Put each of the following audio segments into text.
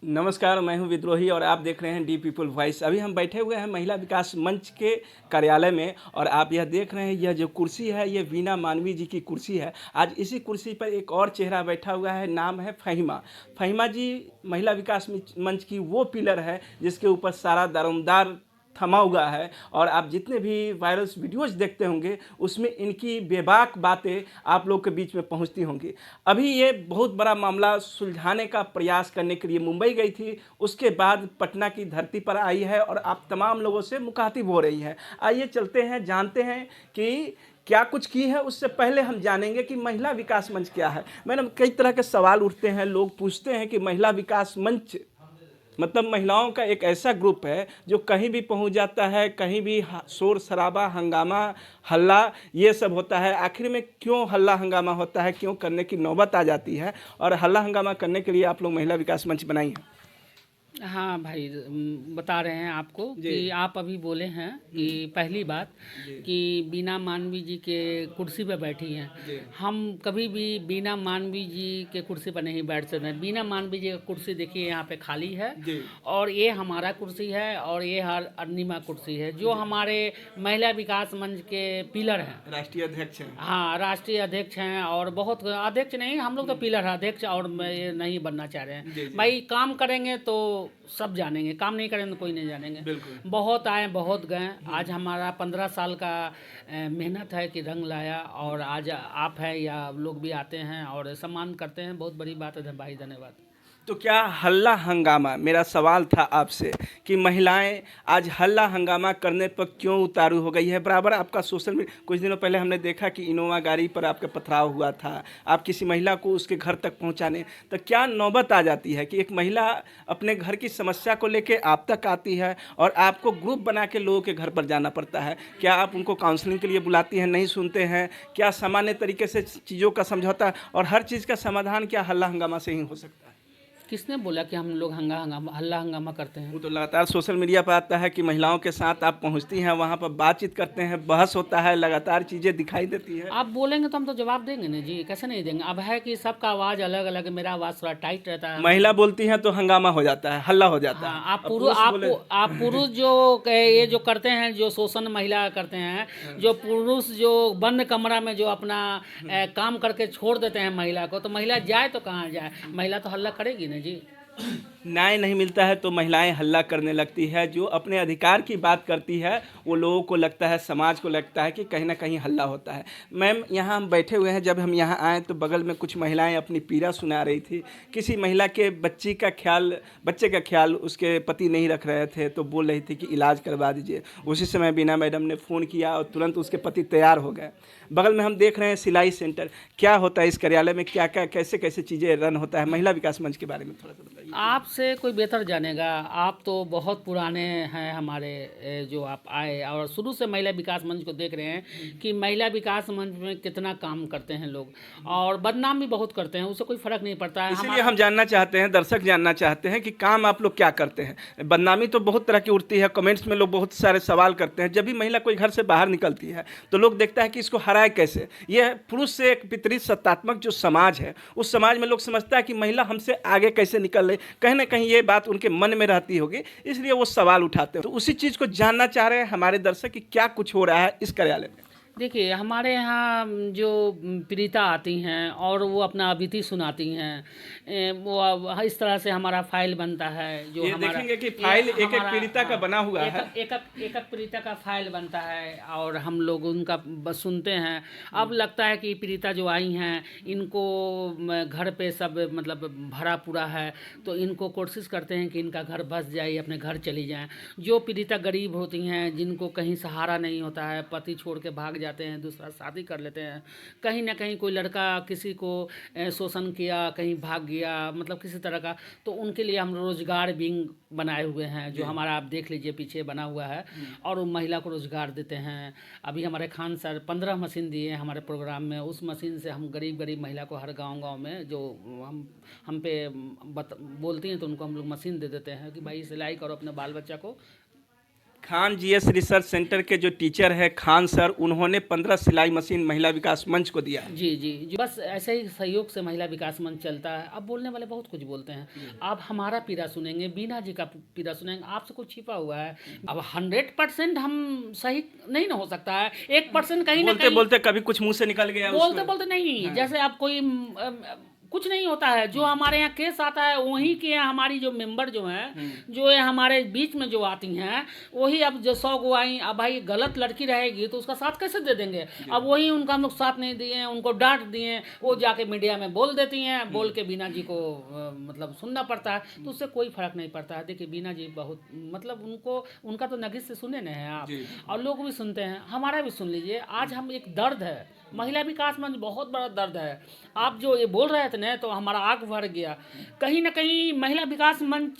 नमस्कार, मैं हूं विद्रोही और आप देख रहे हैं डी पीपल वॉइस। अभी हम बैठे हुए हैं महिला विकास मंच के कार्यालय में और आप यह देख रहे हैं, यह जो कुर्सी है ये वीना मानवी जी की कुर्सी है। आज इसी कुर्सी पर एक और चेहरा बैठा हुआ है, नाम है फ़हीमा। फ़हीमा जी महिला विकास मंच की वो पिलर है जिसके ऊपर सारा दारोमदार थमा हुआ है और आप जितने भी वायरल वीडियोज़ देखते होंगे उसमें इनकी बेबाक बातें आप लोग के बीच में पहुंचती होंगी। अभी ये बहुत बड़ा मामला सुलझाने का प्रयास करने के लिए मुंबई गई थी, उसके बाद पटना की धरती पर आई है और आप तमाम लोगों से मुखातिब हो रही हैं। आइए चलते हैं, जानते हैं कि क्या कुछ की है। उससे पहले हम जानेंगे कि महिला विकास मंच क्या है। मैडम, कई तरह के सवाल उठते हैं, लोग पूछते हैं कि महिला विकास मंच मतलब महिलाओं का एक ऐसा ग्रुप है जो कहीं भी पहुंच जाता है, कहीं भी शोर शराबा हंगामा हल्ला ये सब होता है। आखिर में क्यों हल्ला हंगामा होता है, क्यों करने की नौबत आ जाती है और हल्ला हंगामा करने के लिए आप लोग महिला विकास मंच बनाई है? हाँ भाई, बता रहे हैं आपको जी कि आप अभी बोले हैं कि पहली बात जी कि बीना मानवी जी के कुर्सी पर बैठी हैं। जी हम कभी भी बीना मानवी जी के कुर्सी पर नहीं बैठ सकते। बीना मानवी जी का कुर्सी देखिए यहाँ पे खाली है जी और ये हमारा कुर्सी है और ये हर अरुणिमा कुर्सी है जो हमारे महिला विकास मंच के पिलर हैं। राष्ट्रीय अध्यक्ष हैं। हाँ, राष्ट्रीय अध्यक्ष हैं और बहुत अध्यक्ष नहीं, हम लोग तो पिलर हैं, अध्यक्ष और मैं ये नहीं बनना चाह रहे जी हैं जी भाई। काम करेंगे तो सब जानेंगे, काम नहीं करेंगे तो कोई नहीं जानेंगे। बिल्कुल। बहुत आए बहुत गए। आज हमारा 15 साल का मेहनत है कि रंग लाया और आज आप हैं या लोग भी आते हैं और सम्मान करते हैं, बहुत बड़ी बात है भाई, धन्यवाद। तो क्या हल्ला हंगामा, मेरा सवाल था आपसे कि महिलाएं आज हल्ला हंगामा करने पर क्यों उतारू हो गई है? बराबर आपका सोशल मीडिया, कुछ दिनों पहले हमने देखा कि इनोवा गाड़ी पर आपका पथराव हुआ था, आप किसी महिला को उसके घर तक पहुंचाने, तो क्या नौबत आ जाती है कि एक महिला अपने घर की समस्या को लेके आप तक आती है और आपको ग्रुप बना के लोगों के घर पर जाना पड़ता है? क्या आप उनको काउंसलिंग के लिए बुलाती हैं, नहीं सुनते हैं? क्या सामान्य तरीके से चीज़ों का समझौता और हर चीज़ का समाधान क्या हल्ला हंगामा से ही हो सकता है? किसने बोला कि हम लोग हल्ला हंगामा करते हैं? वो तो लगातार सोशल मीडिया पर आता है कि महिलाओं के साथ आप पहुंचती हैं, वहां पर बातचीत करते हैं, बहस होता है, लगातार चीज़ें दिखाई देती है। आप बोलेंगे तो हम तो जवाब देंगे ना जी, कैसे नहीं देंगे। अब है कि सबका आवाज़ अलग अलग है, मेरा आवाज़ थोड़ा टाइट रहता है। महिला बोलती हैं तो हंगामा हो जाता है, हल्ला हो जाता है। हाँ, अब पुरुष बोले। आप पुरुष जो ये जो करते हैं, जो शोषण महिला करते हैं, जो पुरुष जो बंद कमरा में जो अपना काम करके छोड़ देते हैं महिला को, तो महिला जाए तो कहाँ जाए? महिला तो हल्ला करेगी ना जी। न्याय नहीं मिलता है तो महिलाएं हल्ला करने लगती है। जो अपने अधिकार की बात करती है वो लोगों को लगता है, समाज को लगता है कि कहीं ना कहीं हल्ला होता है। मैम, यहाँ हम बैठे हुए हैं, जब हम यहाँ आए तो बगल में कुछ महिलाएं अपनी पीड़ा सुना रही थी। किसी महिला के बच्चे का ख्याल उसके पति नहीं रख रहे थे तो बोल रही थी कि इलाज करवा दीजिए। उसी समय बीना मैडम ने फ़ोन किया और तुरंत उसके पति तैयार हो गए। बगल में हम देख रहे हैं सिलाई सेंटर। क्या होता है इस कार्यालय में, क्या क्या कैसे कैसे चीज़ें रन होता है? महिला विकास मंच के बारे में थोड़ा सा बताइए। आपसे कोई बेहतर जानेगा। आप तो बहुत पुराने हैं हमारे, जो आप आए और शुरू से महिला विकास मंच को देख रहे हैं कि महिला विकास मंच में कितना काम करते हैं लोग, और बदनाम भी बहुत करते हैं, उससे कोई फ़र्क नहीं पड़ता है इसीलिए हमारा। हम जानना चाहते हैं, दर्शक जानना चाहते हैं कि काम आप लोग क्या करते हैं। बदनामी तो बहुत तरह की उठती है, कमेंट्स में लोग बहुत सारे सवाल करते हैं। जब भी महिला कोई घर से बाहर निकलती है तो लोग देखता है कि इसको हराए कैसे। यह पुरुष से एक वितरित सत्तात्मक जो समाज है, उस समाज में लोग समझता है कि महिला हमसे आगे कैसे निकल रही, कहीं ना कहीं ये बात उनके मन में रहती होगी, इसलिए वो सवाल उठाते हैं। तो उसी चीज़ को जानना चाह रहे हैं हमारे दर्शक कि क्या कुछ हो रहा है इस कार्यालय में। देखिए, हमारे यहाँ जो पीड़िता आती हैं और वो अपना बीती सुनाती हैं, वो अब इस तरह से हमारा फाइल बनता है। जो ये हमारा देखेंगे कि ये फाइल एक एक हमारा पीड़िता का हाँ, बना हुआ एक है। एक एक एक पीड़िता का फाइल बनता है और हम लोग उनका बस सुनते हैं। अब लगता है कि पीड़िता जो आई हैं इनको घर पे सब मतलब भरा पूरा है, तो इनको कोशिश करते हैं कि इनका घर बस जाए, अपने घर चली जाएं। जो पीड़िता गरीब होती हैं, जिनको कहीं सहारा नहीं होता है, पति छोड़ के भाग जाते हैं, दूसरा शादी कर लेते हैं, कहीं ना कहीं कोई लड़का किसी को शोषण किया, कहीं भाग गया, मतलब किसी तरह का, तो उनके लिए हम रोजगार विंग बनाए हुए हैं, जो हमारा आप देख लीजिए पीछे बना हुआ है, और वो महिला को रोजगार देते हैं। अभी हमारे खान सर 15 मशीन दिए हैं हमारे प्रोग्राम में। उस मशीन से हम गरीब गरीब महिला को हर गांव में जो हम पे बोलती हैं तो उनको हम लोग मशीन दे देते हैं कि भाई सिलाई करो, अपने बाल बच्चा को खान जीएस रिसर्च सेंटर के जो टीचर है खान सर, उन्होंने 15 सिलाई मशीन महिला विकास मंच को दिया। जी जी जी, बस ऐसे ही सहयोग से महिला विकास मंच चलता है। अब बोलने वाले बहुत कुछ बोलते हैं, आप हमारा पीड़ा सुनेंगे, बीना जी का पीड़ा सुनेंगे, आपसे कुछ छिपा हुआ है। अब 100% हम सही नहीं ना हो सकता है, 1% कहीं ना बोलते कहीं बोलते कभी कुछ मुंह से निकल गया बोलते उसको। बोलते नहीं, जैसे आप कोई कुछ नहीं होता है, जो हमारे यहाँ केस आता है वहीं के यहाँ हमारी जो मेंबर जो हैं, जो ये हमारे बीच में जो आती हैं, वही अब जो 100 गो आई, अब भाई गलत लड़की रहेगी तो उसका साथ कैसे दे देंगे। अब वही उनका हम लोग साथ नहीं दिए, उनको डांट दिए, वो जाके मीडिया में बोल देती हैं, बोल के बीना जी को मतलब सुनना पड़ता है, तो उससे कोई फर्क नहीं पड़ता है। देखिए बीना जी बहुत मतलब उनको, उनका तो नगीच से सुने ना हैं आप, और लोग भी सुनते हैं, हमारा भी सुन लीजिए। आज हम एक दर्द है, महिला विकास मंच बहुत बड़ा दर्द है। आप जो ये बोल रहे थे ना, तो हमारा आग भर गया। कहीं ना कहीं महिला विकास मंच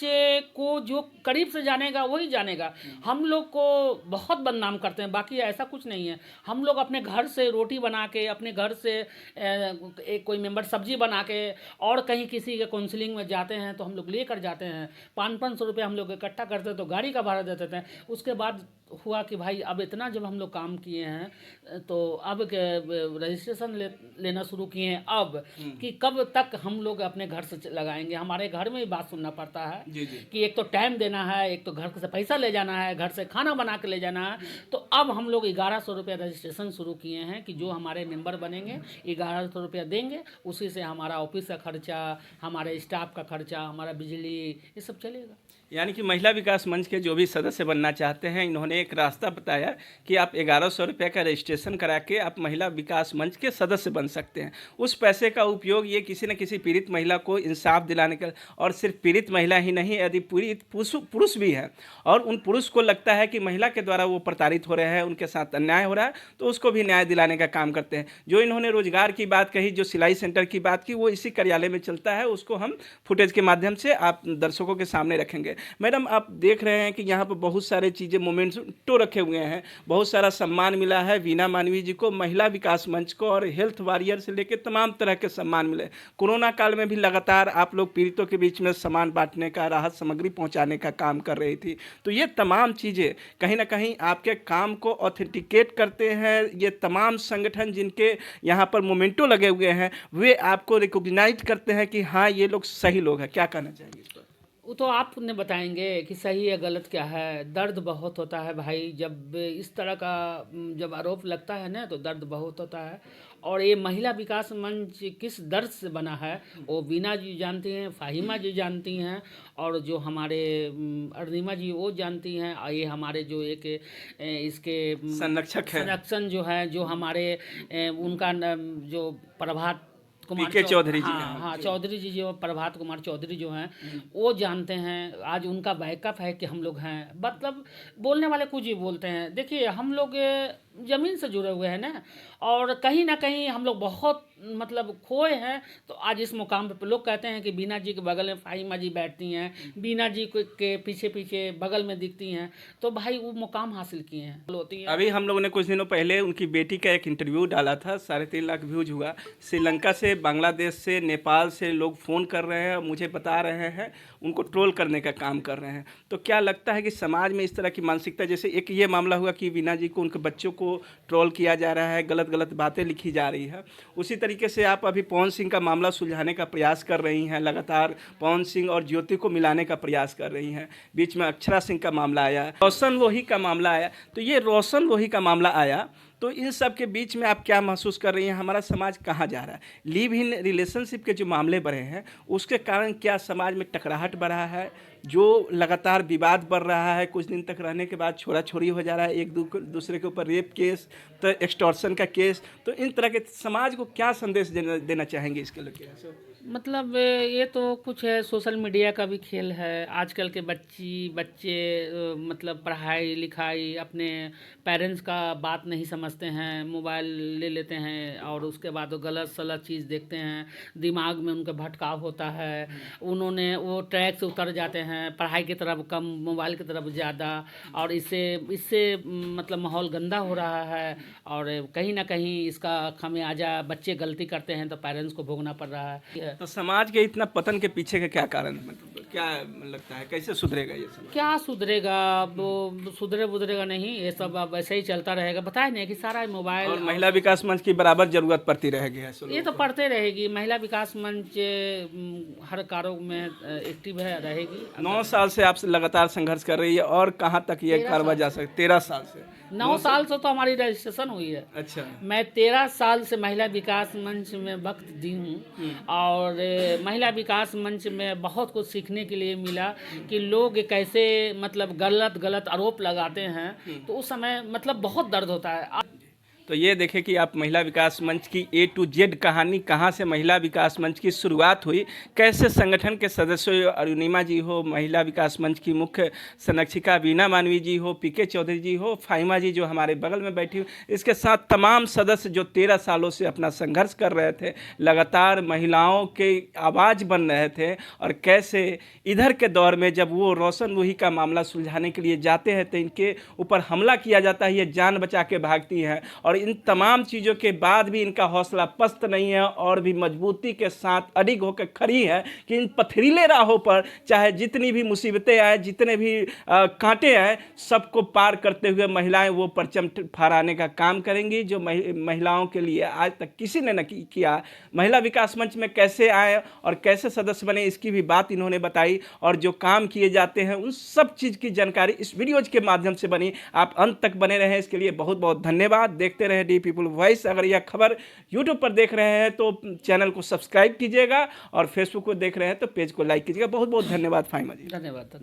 को जो करीब से जानेगा वही जानेगा। हम लोग को बहुत बदनाम करते हैं, बाकी ऐसा कुछ नहीं है। हम लोग अपने घर से रोटी बना के, अपने घर से एक कोई मेंबर सब्जी बना के, और कहीं किसी के काउंसलिंग में जाते हैं तो हम लोग लेकर जाते हैं। 500-500 रुपये हम लोग इकट्ठा करते तो गाड़ी का भाड़ा देते थे। उसके बाद हुआ कि भाई अब इतना जब हम लोग काम किए हैं तो अब रजिस्ट्रेशन लेना शुरू किए हैं। अब कि कब तक हम लोग अपने घर से लगाएंगे, हमारे घर में ही बात सुनना पड़ता है। जी जी। कि एक तो टाइम देना है, एक तो घर से पैसा ले जाना है, घर से खाना बना के ले जाना है। तो अब हम लोग 1100 रुपये रजिस्ट्रेशन शुरू किए हैं कि जो हमारे मेंबर बनेंगे 1100 रुपया देंगे, उसी से हमारा ऑफिस का खर्चा, हमारे स्टाफ का खर्चा, हमारा बिजली, ये सब चलेगा। यानी कि महिला विकास मंच के जो भी सदस्य बनना चाहते हैं, इन्होंने एक रास्ता बताया कि आप 1100 रुपये का रजिस्ट्रेशन करा के आप महिला विकास मंच के सदस्य बन सकते हैं। उस पैसे का उपयोग ये किसी न किसी पीड़ित महिला को इंसाफ दिलाने का, और सिर्फ पीड़ित महिला ही नहीं, यदि पीड़ित पुरुष भी है और उन पुरुष को लगता है कि महिला के द्वारा वो प्रताड़ित हो रहे हैं, उनके साथ अन्याय हो रहा है, तो उसको भी न्याय दिलाने का काम करते हैं। जो इन्होंने रोजगार की बात कही, जो सिलाई सेंटर की बात की, वो इसी कार्यालय में चलता है। उसको हम फुटेज के माध्यम से आप दर्शकों के सामने रखेंगे। मैडम, आप देख रहे हैं कि यहाँ पर बहुत सारे चीज़ें मोमेंटो रखे हुए हैं, बहुत सारा सम्मान मिला है वीना मानवी जी को, महिला विकास मंच को, और हेल्थ वॉरियर से लेकर तमाम तरह के सम्मान मिले। कोरोना काल में भी लगातार आप लोग पीड़ितों के बीच में सामान बांटने का, राहत सामग्री पहुँचाने का काम कर रही थी। तो ये तमाम चीज़ें कहीं ना कहीं आपके काम को ऑथेंटिकेट करते हैं। ये तमाम संगठन जिनके यहाँ पर मोमेंटो लगे हुए हैं, वे आपको रिकॉग्नाइज करते हैं कि हाँ, ये लोग सही लोग हैं। क्या कहना चाहिए इस पर? वो तो आप ने बताएंगे कि सही है गलत क्या है। दर्द बहुत होता है भाई, जब इस तरह का जब आरोप लगता है ना, तो दर्द बहुत होता है। और ये महिला विकास मंच किस दर्द से बना है वो वीना जी जानती हैं, फाहिमा जी जानती हैं, और जो हमारे अरुणिमा जी वो जानती हैं। और ये हमारे जो एक इसके संरक्षक है, संरक्षण जो है, जो हमारे उनका जो प्रभात कुमार पीके चौधरी जी। हाँ हाँ, चौधरी जी जो प्रभात कुमार चौधरी जो हैं, वो जानते हैं। आज उनका बैकअप है कि हम लोग हैं। मतलब बोलने वाले कुछ ही बोलते हैं। देखिए हम लोग ज़मीन से जुड़े हुए हैं ना, और कहीं ना कहीं हम लोग बहुत मतलब खोए हैं। तो आज इस मुकाम पे लोग कहते हैं कि बीना जी के बगल में फाहिमा जी बैठती हैं, बीना जी के पीछे पीछे बगल में दिखती हैं, तो भाई वो मुकाम हासिल किए हैं होती हैं। अभी हम लोगों ने कुछ दिनों पहले उनकी बेटी का एक इंटरव्यू डाला था, 3.5 लाख व्यूज हुआ। श्रीलंका से, बांग्लादेश से, नेपाल से लोग फ़ोन कर रहे हैं, मुझे बता रहे हैं, उनको ट्रोल करने का काम कर रहे हैं। तो क्या लगता है कि समाज में इस तरह की मानसिकता, जैसे एक ये मामला हुआ कि वीना जी को, उनके बच्चों को ट्रोल किया जा रहा है, गलत गलत बातें लिखी जा रही है, उसी तरीके से आप अभी पवन सिंह का मामला सुलझाने का प्रयास कर रही हैं, लगातार पवन सिंह और ज्योति को मिलाने का प्रयास कर रही हैं। बीच में अक्षरा सिंह का मामला आया, रोशन लोही का मामला आया। तो ये रोशन लोही का मामला आया, तो इन सब के बीच में आप क्या महसूस कर रही हैं? हमारा समाज कहाँ जा रहा है? लिव इन रिलेशनशिप के जो मामले बढ़े हैं, उसके कारण क्या समाज में टकराहट बढ़ा है? जो लगातार विवाद बढ़ रहा है, कुछ दिन तक रहने के बाद छोड़ा छोड़ी हो जा रहा है, एक दूसरे के ऊपर रेप केस, तो एक्सटॉर्शन का केस। तो इन तरह के समाज को क्या संदेश देना चाहेंगे इसके लिए? मतलब ये तो कुछ है, सोशल मीडिया का भी खेल है। आजकल के बच्चे मतलब पढ़ाई लिखाई, अपने पेरेंट्स का बात नहीं समझते हैं, मोबाइल ले लेते हैं और उसके बाद वो गलत सलत चीज़ देखते हैं, दिमाग में उनका भटकाव होता है, उन्होंने वो ट्रैक से उतर जाते हैं, पढ़ाई की तरफ कम, मोबाइल की तरफ ज़्यादा। और इससे मतलब माहौल गंदा हो रहा है, और कहीं ना कहीं इसका खामियाजा बच्चे गलती करते हैं तो पेरेंट्स को भोगना पड़ रहा है। तो समाज के इतना पतन के पीछे का क्या कारण है, मतलब क्या लगता है कैसे सुधरेगा ये सब? क्या सुधरेगा? वो सुधरेगा नहीं, ये सब अब ऐसे ही चलता रहेगा। बताए नहीं कि सारा मोबाइल और महिला विकास मंच की बराबर जरूरत पड़ती रहेगी है ये तो पढ़ते रहेगी। महिला विकास मंच हर कार्यों में एक्टिव है रहेगी। 9 साल से आप लगातार संघर्ष कर रही है और कहाँ तक ये 13 करवा जा सकता? 13 साल से? 9 साल से तो हमारी रजिस्ट्रेशन हुई है। अच्छा। मैं 13 साल से महिला विकास मंच में वक्त दी हूँ और महिला विकास मंच में बहुत कुछ सीखने के लिए मिला कि लोग कैसे मतलब गलत आरोप लगाते हैं, तो उस समय मतलब बहुत दर्द होता है। तो ये देखें कि आप महिला विकास मंच की A to Z कहानी, कहाँ से महिला विकास मंच की शुरुआत हुई, कैसे संगठन के सदस्यों अरुणिमा जी हो, महिला विकास मंच की मुख्य संरक्षिका वीना मानवी जी हो, PK चौधरी जी हो, फाहिमा जी जो हमारे बगल में बैठी हुई, इसके साथ तमाम सदस्य जो 13 सालों से अपना संघर्ष कर रहे थे, लगातार महिलाओं के आवाज़ बन रहे थे, और कैसे इधर के दौर में जब वो रोशन रूही का मामला सुलझाने के लिए जाते हैं तो इनके ऊपर हमला किया जाता है, ये जान बचा के भागती हैं। और इन तमाम चीज़ों के बाद भी इनका हौसला पस्त नहीं है और भी मजबूती के साथ अडिग होकर खड़ी है कि इन पथरीले राहों पर चाहे जितनी भी मुसीबतें आए, जितने भी कांटे आए, सबको पार करते हुए महिलाएं वो परचम फहराने का काम करेंगी जो महिलाओं के लिए आज तक किसी ने न किया। महिला विकास मंच में कैसे आए और कैसे सदस्य बने, इसकी भी बात इन्होंने बताई, और जो काम किए जाते हैं उन सब चीज़ की जानकारी इस वीडियोज के माध्यम से बनी। आप अंत तक बने रहें, इसके लिए बहुत बहुत धन्यवाद। देखते रहे डी पीपल वॉइस। अगर यह खबर यूट्यूब पर देख रहे हैं तो चैनल को सब्सक्राइब कीजिएगा और फेसबुक को देख रहे हैं तो पेज को लाइक कीजिएगा। बहुत बहुत धन्यवाद फाहिमा जी। धन्यवाद।